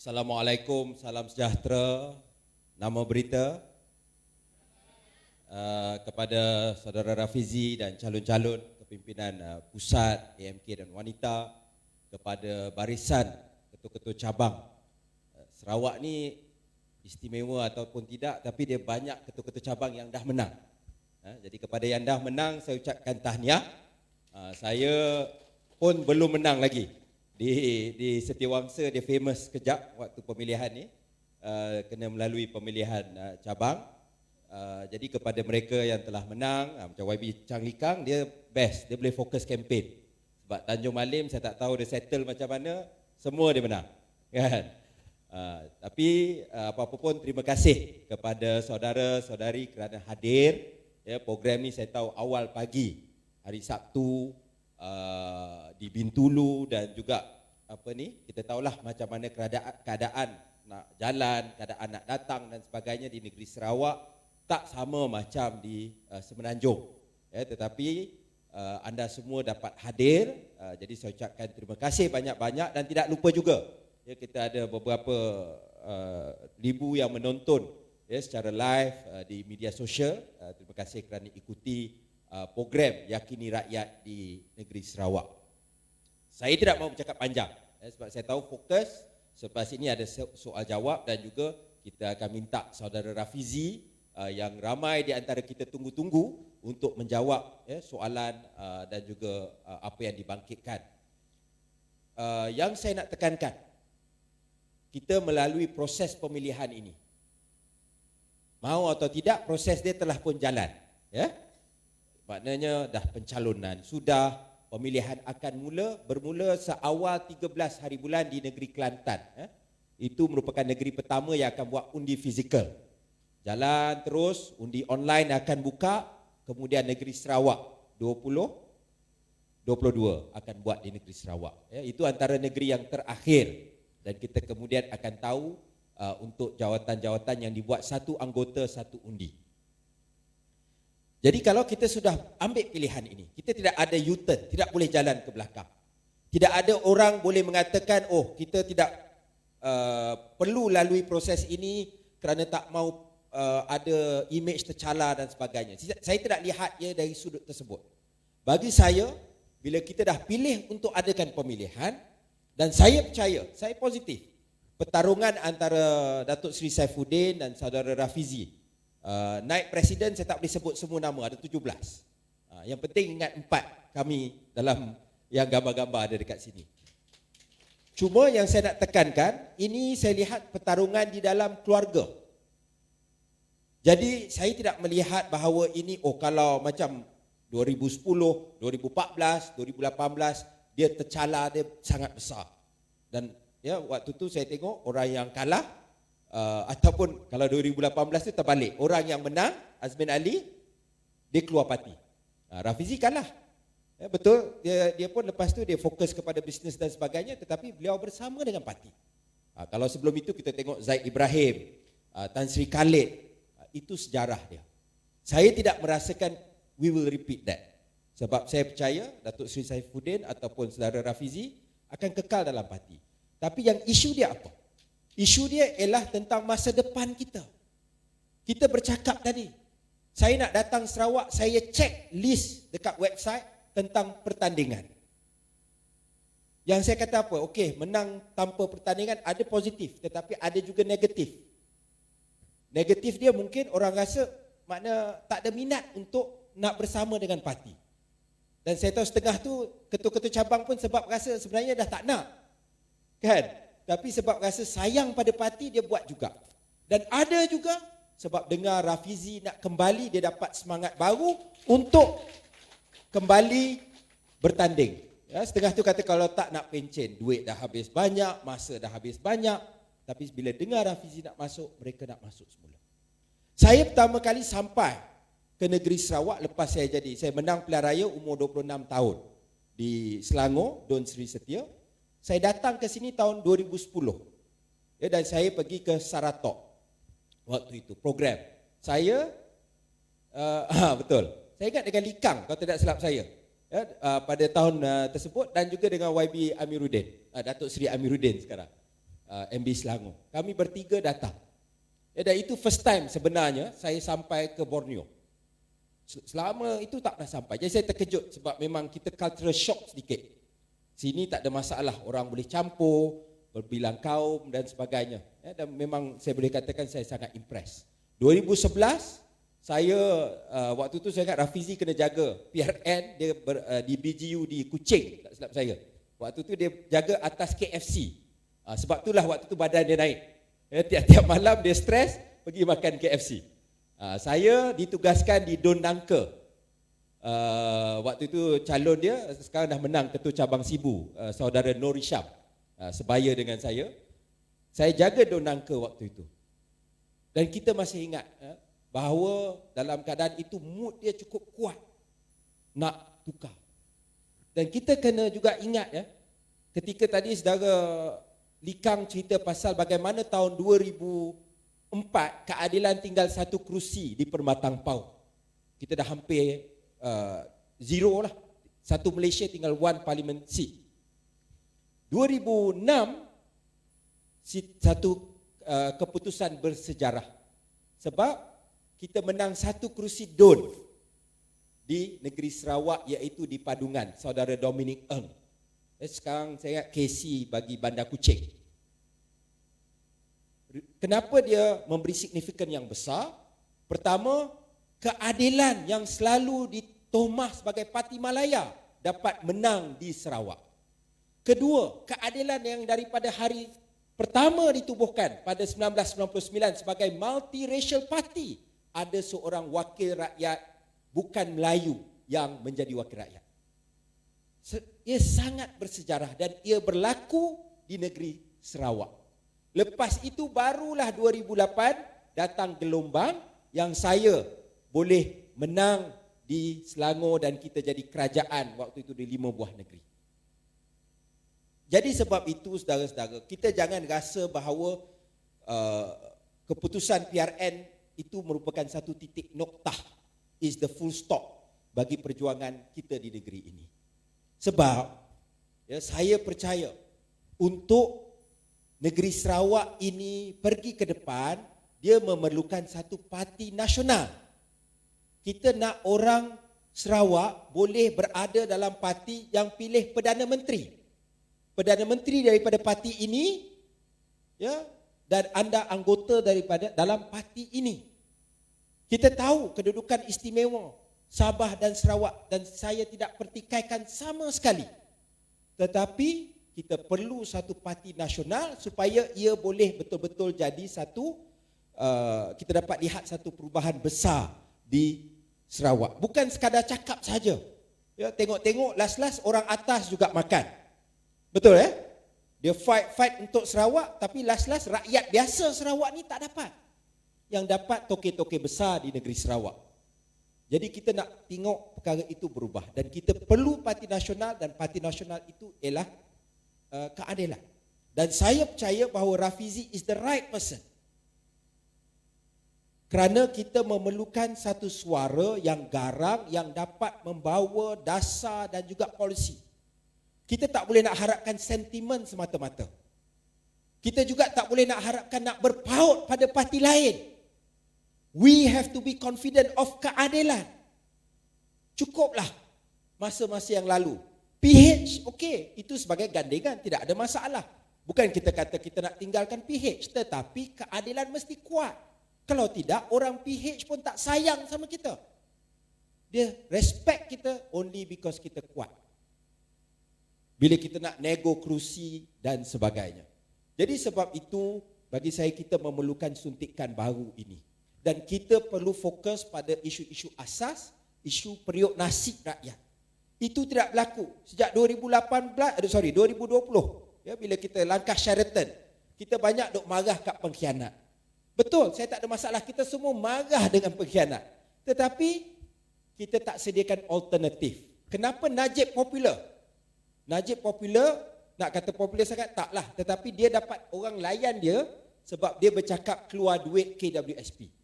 Assalamualaikum, salam sejahtera. Nama berita kepada saudara Rafizi dan calon-calon kepimpinan pusat, AMK dan wanita, kepada barisan ketua-ketua cabang. Sarawak ni istimewa ataupun tidak, tapi dia banyak ketua-ketua cabang yang dah menang. Jadi kepada yang dah menang, saya ucapkan tahniah. Saya pun belum menang lagi. Di Setiawangsa dia famous kejap waktu pemilihan ni, kena melalui pemilihan cabang. Jadi kepada mereka yang telah menang, macam YB Changlikang, dia best, dia boleh fokus kempen. Sebab Tanjung Malim saya tak tahu dia settle macam mana, semua dia menang, kan? Tapi apa-apa pun terima kasih kepada saudara-saudari kerana hadir. Ya, program ni saya tahu awal pagi hari Sabtu di Bintulu, dan juga kita tahulah macam mana keadaan nak jalan, keadaan nak datang dan sebagainya di negeri Sarawak tak sama macam di Semenanjung. Ya, tetapi anda semua dapat hadir, jadi saya ucapkan terima kasih banyak-banyak, dan tidak lupa juga ya, kita ada beberapa ribu yang menonton ya, secara live di media sosial. Terima kasih kerana ikuti program Yakini Rakyat di negeri Sarawak. Saya tidak mahu bercakap panjang sebab saya tahu fokus selepas ini ada soal jawab, dan juga kita akan minta saudara Rafizi yang ramai di antara kita tunggu-tunggu untuk menjawab soalan dan juga apa yang dibangkitkan. Yang saya nak tekankan, kita melalui proses pemilihan ini, mau atau tidak, proses dia telah pun jalan, ya. Maknanya dah pencalonan sudah, pemilihan akan bermula seawal 13 hari bulan di negeri Kelantan. Itu merupakan negeri pertama yang akan buat undi fizikal. Jalan terus, undi online akan buka, kemudian negeri Sarawak 22 akan buat di negeri Sarawak. Ya, itu antara negeri yang terakhir, dan kita kemudian akan tahu untuk jawatan-jawatan yang dibuat satu anggota satu undi. Jadi kalau kita sudah ambil pilihan ini, kita tidak ada U-turn, tidak boleh jalan ke belakang. Tidak ada orang boleh mengatakan, oh kita tidak perlu lalui proses ini kerana tak mau ada image tercela dan sebagainya. Saya tidak lihat ia dari sudut tersebut. Bagi saya, bila kita dah pilih untuk adakan pemilihan, dan saya percaya, saya positif, pertarungan antara Datuk Seri Saifuddin dan saudara Rafizi, naik presiden saya tak boleh sebut semua nama, ada 17. Yang penting ingat 4 kami dalam yang gambar-gambar ada dekat sini. Cuma yang saya nak tekankan, ini saya lihat pertarungan di dalam keluarga. Jadi saya tidak melihat bahawa ini kalau macam 2010, 2014, 2018 dia tercala, dia sangat besar. Dan ya, waktu tu saya tengok orang yang kalah, ataupun kalau 2018 tu terbalik, orang yang menang, Azmin Ali, dia keluar parti. Rafizi kalah. Ya, betul, dia pun lepas tu dia fokus kepada bisnes dan sebagainya, tetapi beliau bersama dengan parti. Kalau sebelum itu kita tengok Zaid Ibrahim, Tan Sri Khalid, itu sejarah dia. Saya tidak merasakan we will repeat that. Sebab saya percaya Datuk Seri Saifuddin ataupun saudara Rafizi akan kekal dalam parti. Tapi yang isu dia apa? Isu dia ialah tentang masa depan kita. Kita bercakap tadi, saya nak datang Sarawak, saya cek list dekat website tentang pertandingan. Yang saya kata apa? Okey, menang tanpa pertandingan ada positif, tetapi ada juga negatif. Negatif dia mungkin orang rasa makna tak ada minat untuk nak bersama dengan parti. Dan saya tahu setengah tu ketua-ketua cabang pun sebab rasa sebenarnya dah tak nak, kan? Tapi sebab rasa sayang pada parti, dia buat juga. Dan ada juga sebab dengar Rafizi nak kembali, dia dapat semangat baru untuk kembali bertanding. Ya, setengah tu kata kalau tak nak pencen, duit dah habis banyak, masa dah habis banyak. Tapi bila dengar Rafizi nak masuk, mereka nak masuk semula. Saya pertama kali sampai ke negeri Sarawak lepas saya menang pilihan raya umur 26 tahun di Selangor, Don Sri Setia. Saya datang ke sini tahun 2010. Ya, dan saya pergi ke Saratok waktu itu, program. Saya, betul, saya ingat dengan Likang, kalau tidak silap saya, ya, pada tahun tersebut, dan juga dengan YB Amiruddin, Datuk Seri Amiruddin sekarang. MB Selangor. Kami bertiga datang. Dan itu first time sebenarnya saya sampai ke Borneo. Selama itu tak pernah sampai. Jadi saya terkejut sebab memang kita cultural shock sedikit. Sini tak ada masalah, orang boleh campur, berbilang kaum dan sebagainya. Dan memang saya boleh katakan saya sangat impress. 2011 saya waktu tu saya ingat Rafizi kena jaga PRN dia di BGU di Kuching, tak silap saya. Waktu tu dia jaga atas KFC. Sebab itulah waktu tu badan dia naik. Tiap-tiap malam dia stres pergi makan KFC. Saya ditugaskan di Don Nangka. Waktu itu calon dia sekarang dah menang ketua cabang Sibu, saudara Nur Isham, sebaya dengan saya. Saya jaga Don Nangka waktu itu. Dan kita masih ingat bahawa dalam keadaan itu mood dia cukup kuat nak tukar. Dan kita kena juga ingat ketika tadi saudara Likang cerita pasal bagaimana tahun 2004 keadilan tinggal satu kerusi di Permatang Pau. Kita dah hampir zero lah. Satu Malaysia tinggal one parliament seat. 2006 satu keputusan bersejarah. Sebab kita menang satu kerusi DUN di negeri Sarawak iaitu di Padungan, saudara Dominic Eng. Sekarang saya ingat KC bagi Bandar Kuching. Kenapa dia memberi signifikan yang besar? Pertama, keadilan yang selalu ditohmah sebagai Parti Malaya dapat menang di Sarawak. Kedua, keadilan yang daripada hari pertama ditubuhkan pada 1999 sebagai multiracial party, ada seorang wakil rakyat bukan Melayu yang menjadi wakil rakyat. Ia sangat bersejarah dan ia berlaku di negeri Sarawak. Lepas itu barulah 2008 datang gelombang yang saya boleh menang di Selangor dan kita jadi kerajaan waktu itu di 5 buah negeri. Jadi sebab itu saudara-saudara, kita jangan rasa bahawa keputusan PRN itu merupakan satu titik noktah, is the full stop bagi perjuangan kita di negeri ini. Sebab saya percaya untuk negeri Sarawak ini pergi ke depan, dia memerlukan satu parti nasional. Kita nak orang Sarawak boleh berada dalam parti yang pilih Perdana Menteri. Perdana Menteri daripada parti ini, dan anda anggota daripada dalam parti ini. Kita tahu kedudukan istimewa Sabah dan Sarawak dan saya tidak pertikaikan sama sekali. Tetapi kita perlu satu parti nasional supaya ia boleh betul-betul jadi satu, kita dapat lihat satu perubahan besar di Sarawak. Bukan sekadar cakap saja. Tengok-tengok last-last orang atas juga makan. Betul Dia fight untuk Sarawak tapi last-last rakyat biasa Sarawak ni tak dapat. Yang dapat toke-toke besar di negeri Sarawak. Jadi kita nak tengok perkara itu berubah dan kita perlu parti nasional dan parti nasional itu ialah keadilan. Dan saya percaya bahawa Rafizi is the right person. Kerana kita memerlukan satu suara yang garang yang dapat membawa dasar dan juga polisi. Kita tak boleh nak harapkan sentimen semata-mata. Kita juga tak boleh nak harapkan nak berpaut pada parti lain. We have to be confident of keadilan. Cukuplah masa-masa yang lalu. PH, okey, itu sebagai gandengan, tidak ada masalah. Bukan kita kata kita nak tinggalkan PH, tetapi keadilan mesti kuat. Kalau tidak, orang PH pun tak sayang sama kita. Dia respect kita only because kita kuat. Bila kita nak nego kerusi dan sebagainya. Jadi sebab itu, bagi saya kita memerlukan suntikan baru ini. Dan kita perlu fokus pada isu-isu asas, isu periuk nasib rakyat. Itu tidak berlaku. Sejak 2020, bila kita langkah Sheraton, kita banyak duk marah kat pengkhianat. Betul, saya tak ada masalah, kita semua marah dengan pengkhianat. Tetapi, kita tak sediakan alternatif. Kenapa Najib popular? Najib popular, nak kata popular sangat, taklah. Tetapi dia dapat orang layan dia sebab dia bercakap keluar duit KWSP.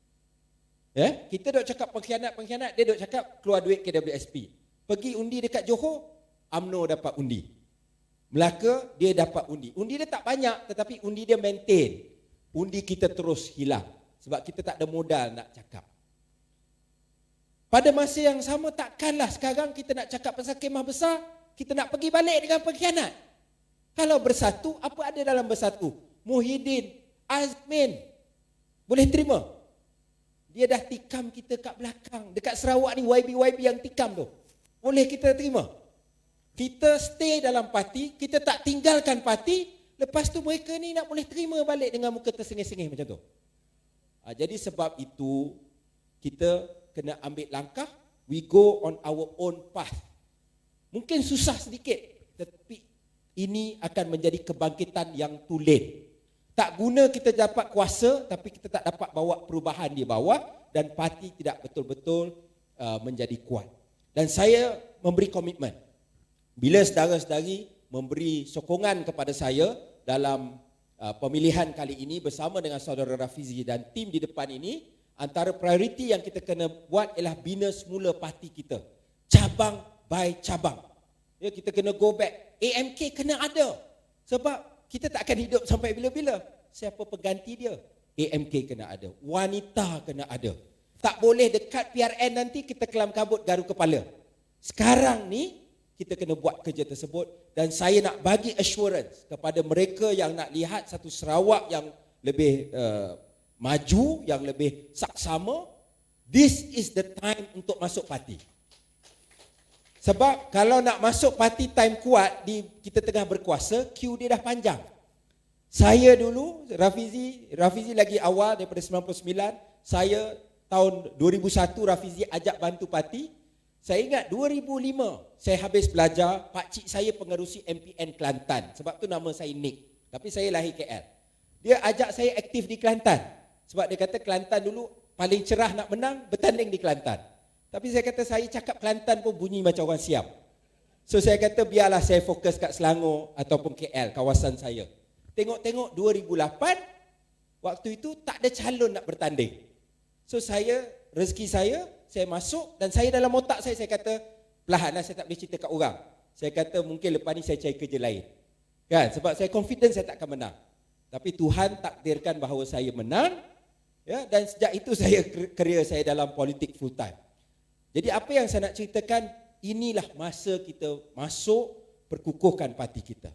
Kita duk cakap pengkhianat, dia duk cakap keluar duit KWSP. Pergi undi dekat Johor, UMNO dapat undi. Melaka dia dapat undi. Undi dia tak banyak tetapi undi dia maintain. Undi kita terus hilang sebab kita tak ada modal nak cakap. Pada masa yang sama takkanlah sekarang kita nak cakap pasal kemah besar, kita nak pergi balik dengan pengkhianat. Kalau bersatu, apa ada dalam bersatu? Muhyiddin, Azmin, boleh terima? Dia dah tikam kita kat belakang. Dekat Sarawak ni YB yang tikam tu. Boleh kita terima? Kita stay dalam parti, kita tak tinggalkan parti, lepas tu mereka ni nak boleh terima balik dengan muka tersengih-sengih macam tu. Jadi sebab itu, kita kena ambil langkah, we go on our own path. Mungkin susah sedikit, tetapi ini akan menjadi kebangkitan yang too late. Tak guna kita dapat kuasa, tapi kita tak dapat bawa perubahan di bawah dan parti tidak betul-betul menjadi kuat. Dan saya memberi komitmen. Bila saudara-saudari memberi sokongan kepada saya dalam pemilihan kali ini bersama dengan saudara Rafizi dan tim di depan ini, antara prioriti yang kita kena buat ialah bina semula parti kita. Cabang by cabang. Ya, kita kena go back. AMK kena ada. Sebab kita tak akan hidup sampai bila-bila. Siapa pengganti dia? AMK kena ada. Wanita kena ada. Tak boleh dekat PRN nanti kita kelam kabut garu kepala. Sekarang ni kita kena buat kerja tersebut dan saya nak bagi assurance kepada mereka yang nak lihat satu Sarawak yang lebih maju, yang lebih saksama. This is the time untuk masuk parti. Sebab kalau nak masuk parti time kuat, kita tengah berkuasa, queue dia dah panjang. Saya dulu, Rafizi lagi awal daripada 99, saya tahun 2001 Rafizi ajak bantu parti. Saya ingat 2005 saya habis belajar, pakcik saya pengerusi MPN Kelantan. Sebab tu nama saya Nick, tapi saya lahir KL. Dia ajak saya aktif di Kelantan. Sebab dia kata Kelantan dulu paling cerah nak menang, bertanding di Kelantan. Tapi saya kata saya cakap Kelantan pun bunyi macam orang Siam. So saya kata biarlah saya fokus kat Selangor ataupun KL, kawasan saya. Tengok-tengok 2008, waktu itu tak ada calon nak bertanding. So rezeki saya masuk dan saya dalam otak saya kata, perlahanlah saya tak boleh cerita kat orang. Saya kata mungkin lepas ni saya cari kerja lain. Kan? Sebab saya confident saya tak akan menang. Tapi Tuhan takdirkan bahawa saya menang. Ya, dan sejak itu kerjaya saya dalam politik full time. Jadi apa yang saya nak ceritakan, inilah masa kita masuk perkukuhkan parti kita.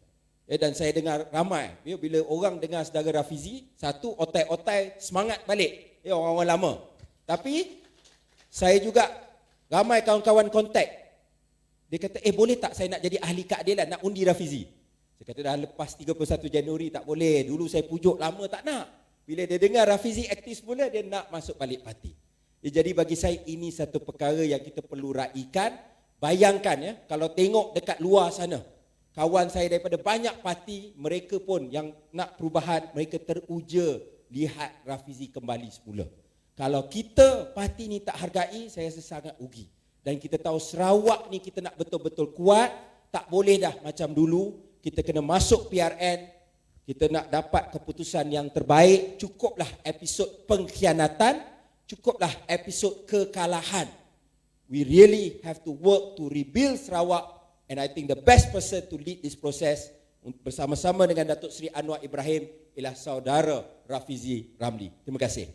Ya, dan saya dengar ramai, ya, bila orang dengar saudara Rafizi, satu otai-otai semangat balik, ya, orang-orang lama. Tapi saya juga ramai kawan-kawan kontak. Dia kata, boleh tak saya nak jadi ahli keadilan, nak undi Rafizi? Saya kata dah lepas 31 Januari tak boleh. Dulu saya pujuk lama tak nak. Bila dia dengar Rafizi aktif semula, dia nak masuk balik parti. Jadi bagi saya ini satu perkara yang kita perlu raikan. Bayangkan ya, kalau tengok dekat luar sana, kawan saya daripada banyak parti, mereka pun yang nak perubahan, mereka teruja lihat Rafizi kembali semula. Kalau kita parti ni tak hargai, saya rasa sangat rugi. Dan kita tahu Sarawak ni kita nak betul-betul kuat, tak boleh dah macam dulu, kita kena masuk PRN, kita nak dapat keputusan yang terbaik, cukuplah episod pengkhianatan, cukuplah episod kekalahan. We really have to work to rebuild Sarawak, and I think the best person to lead this process bersama-sama dengan Datuk Seri Anwar Ibrahim ialah saudara Rafizi Ramli. Terima kasih.